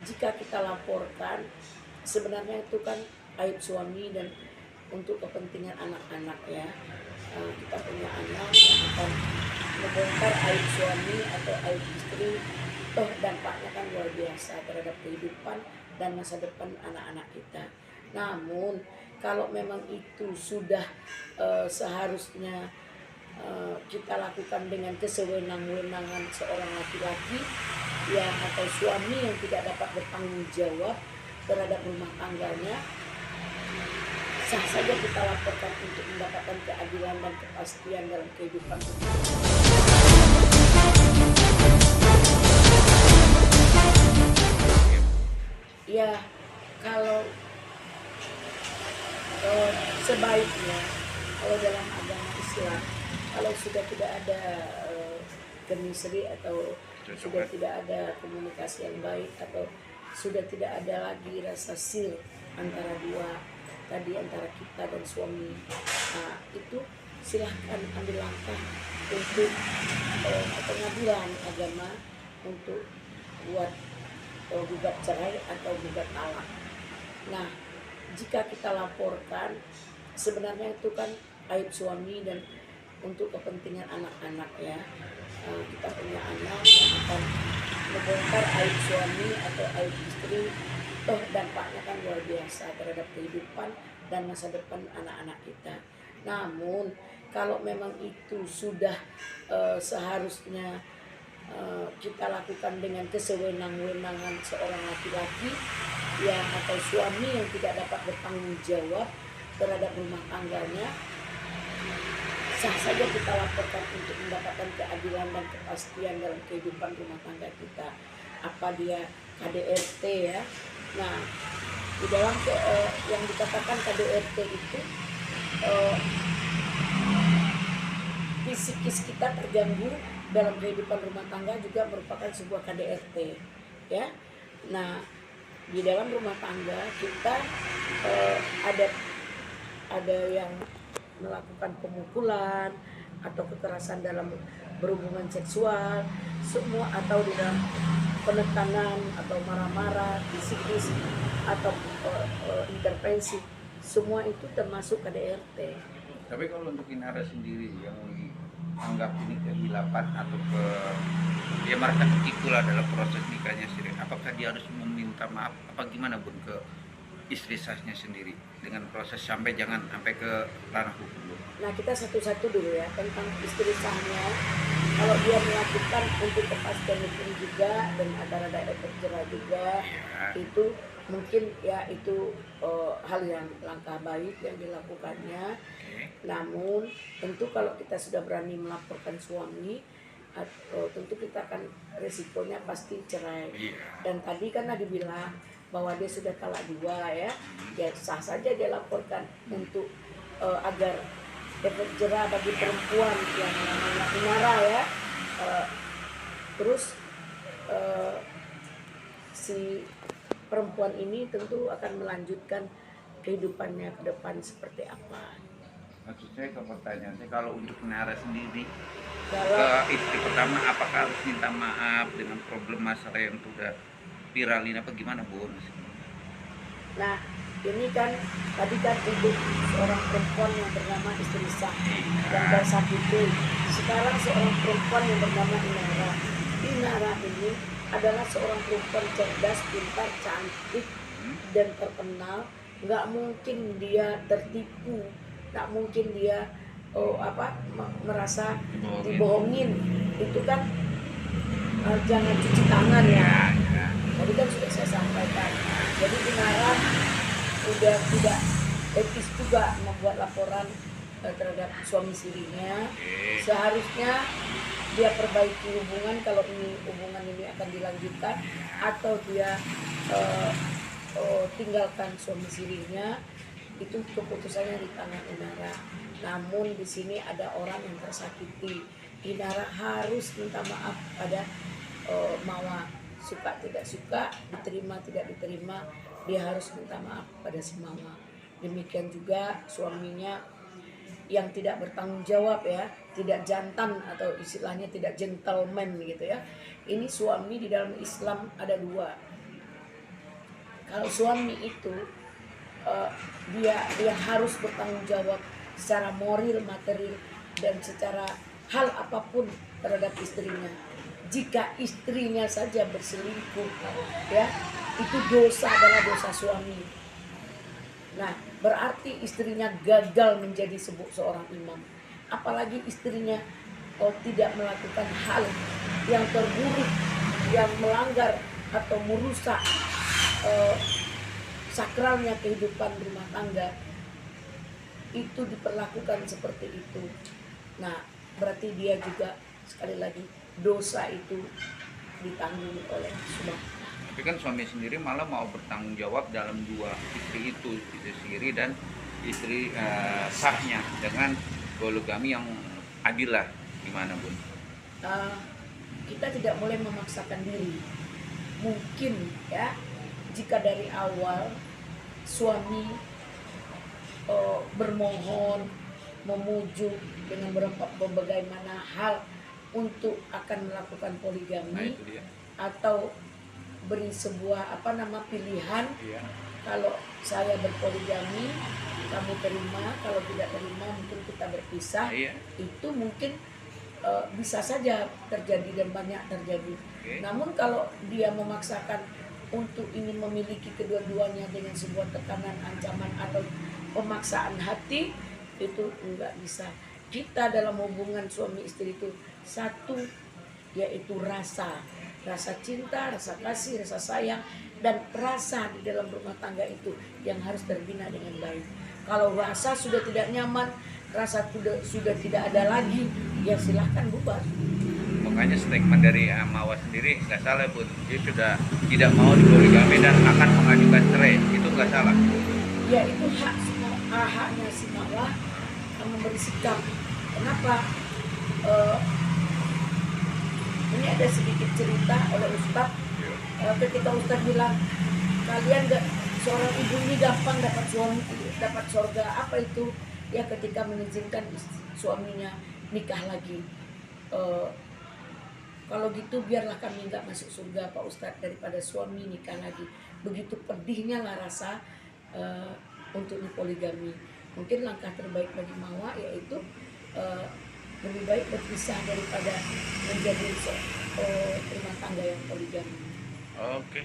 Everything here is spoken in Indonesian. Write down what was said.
jika kita laporkan, sebenarnya itu kan aib suami dan untuk kepentingan anak-anak ya. Kita punya anak yang akan membongkar aib suami atau aib istri, toh dampaknya kan luar biasa terhadap kehidupan dan masa depan anak-anak kita. Namun kalau memang itu sudah seharusnya kita lakukan dengan kesewenang-wenangan seorang laki-laki ya, atau suami yang tidak dapat bertanggung jawab terhadap rumah tangganya, sah saja kita laporkan untuk mendapatkan keadilan dan kepastian dalam kehidupan. Ya, kalau sebaiknya kalau dalam agama Islam, kalau sudah tidak ada chemistry atau sudah tidak ada komunikasi yang baik atau sudah tidak ada lagi rasa sir antara antara kita dan suami, nah itu silahkan ambil langkah untuk pengadilan agama untuk buat gugat cerai atau gugat talak. Nah, jika kita laporkan, sebenarnya itu kan aib suami dan untuk kepentingan anak-anak ya. Kita punya anak yang akan membongkar aib suami atau aib istri, toh dampaknya kan luar biasa terhadap kehidupan dan masa depan anak-anak kita. Namun kalau memang itu sudah seharusnya kita lakukan dengan kesewenang-wenangan seorang laki-laki ya, atau suami yang tidak dapat bertanggung jawab terhadap rumah tangganya, sah saja kita laporkan untuk mendapatkan keadilan dan kepastian dalam kehidupan rumah tangga kita. Apa dia KDRT ya. Nah, di dalam yang dikatakan KDRT itu psikis kita terganggu dalam kehidupan rumah tangga juga merupakan sebuah KDRT ya. Nah, di dalam rumah tangga kita ada yang melakukan pemukulan atau kekerasan dalam berhubungan seksual, semua, atau di dalam penekanan atau marah-marah, psikis atau intervensi, semua itu termasuk KDRT. Tapi kalau untuk Inara sendiri yang anggap ini kehilapan atau dia merasa ketipu lah dalam proses nikahnya sendiri, apakah dia harus meminta maaf apa gimana Bun ke istri sahnya sendiri dengan proses sampai jangan sampai ke ranah hukum? Nah, kita satu-satu dulu ya tentang istri sahnya. Kalau dia melakukan untuk kepastian hukum juga dan ada efek jerah juga ya, itu mungkin ya itu hal yang langkah baik yang dilakukannya. Namun tentu kalau kita sudah berani melaporkan suami, tentu kita akan resikonya pasti cerai. Dan tadi karena dibilang bahwa dia sudah talak 2 ya, ya sah saja dia laporkan untuk agar efek jerah bagi perempuan yang namanya Inara ya. Terus si perempuan ini tentu akan melanjutkan kehidupannya ke depan seperti apa. Maksud saya ke pertanyaan saya, kalau untuk Inara sendiri Kalau ke istri pertama apakah harus minta maaf dengan problem masalah yang sudah viral ini apa gimana Bun? Nah, ini kan tadi kan untuk seorang perempuan yang bernama istri sah yang tersakiti. Sekarang seorang perempuan yang bernama Inara. Inara ini adalah seorang perempuan cerdas, pintar, cantik dan terkenal. Nggak mungkin dia tertipu, nggak mungkin dia merasa dibohongin. Itu kan jangan cuci tangan ya. Tadi kan sudah saya sampaikan. Jadi Inara udah tidak etis juga membuat laporan terhadap suami sirinya. Seharusnya dia perbaiki hubungan kalau hubungan ini akan dilanjutkan, atau dia tinggalkan suami sirinya. Itu keputusannya di tangan Inara. Namun di sini ada orang yang tersakiti. Inara harus minta maaf pada Mawa. Suka tidak suka, diterima tidak diterima, dia harus minta maaf pada si Mawa. Demikian juga suaminya yang tidak bertanggung jawab ya, tidak jantan atau istilahnya tidak gentleman gitu ya. Ini suami di dalam Islam ada 2. Kalau suami itu dia harus bertanggung jawab secara moral, material, dan secara hal apapun terhadap istrinya. Jika istrinya saja berselingkuh, ya, itu dosa adalah dosa suami. Nah, berarti istrinya gagal menjadi seorang imam. Apalagi istrinya tidak melakukan hal yang terburuk, yang melanggar atau merusak sakralnya kehidupan rumah tangga, itu diperlakukan seperti itu. Nah, berarti dia juga sekali lagi dosa itu ditanggung oleh suami. Tapi kan suami sendiri malah mau bertanggung jawab dalam dua istri itu, istri sendiri dan istri sahnya dengan poligami yang adil lah. Gimana Bun? Kita tidak boleh memaksakan diri. Mungkin ya, jika dari awal suami bermohon, memujuk dengan berbagai mana hal untuk akan melakukan poligami, atau beri sebuah pilihan, kalau saya berpoligami kamu terima, kalau tidak terima mungkin kita berpisah. Itu mungkin bisa saja terjadi dan banyak terjadi. Namun kalau dia memaksakan untuk ingin memiliki kedua-duanya dengan sebuah tekanan, ancaman, atau pemaksaan hati, itu enggak bisa. Kita dalam hubungan suami istri itu satu, yaitu rasa cinta, rasa kasih, rasa sayang, dan rasa di dalam rumah tangga itu yang harus terbina dengan baik. Kalau rasa sudah tidak nyaman, rasa sudah tidak ada lagi, ya silahkan bubar. Makanya statement dari Mawa sendiri nggak salah Bun, dia sudah tidak mau dipoligami dan akan mengajukan cerai, itu nggak salah. Ya itu haknya si Mawa memberi sikap. Kenapa? Ini ada sedikit cerita oleh Ustadz. Ketika Ustadz bilang, kalian seorang ibu ini gampang dapat suami, dapat surga. Apa itu? Ya ketika mengizinkan suaminya nikah lagi. Kalau gitu biarlah kami nggak masuk surga Pak Ustadz, daripada suami nikah lagi. Begitu pedihnya lah rasa untuk dipoligami. Mungkin langkah terbaik bagi Mawa yaitu lebih baik berpisah daripada menjadi rumah tangga yang poligami. Oke.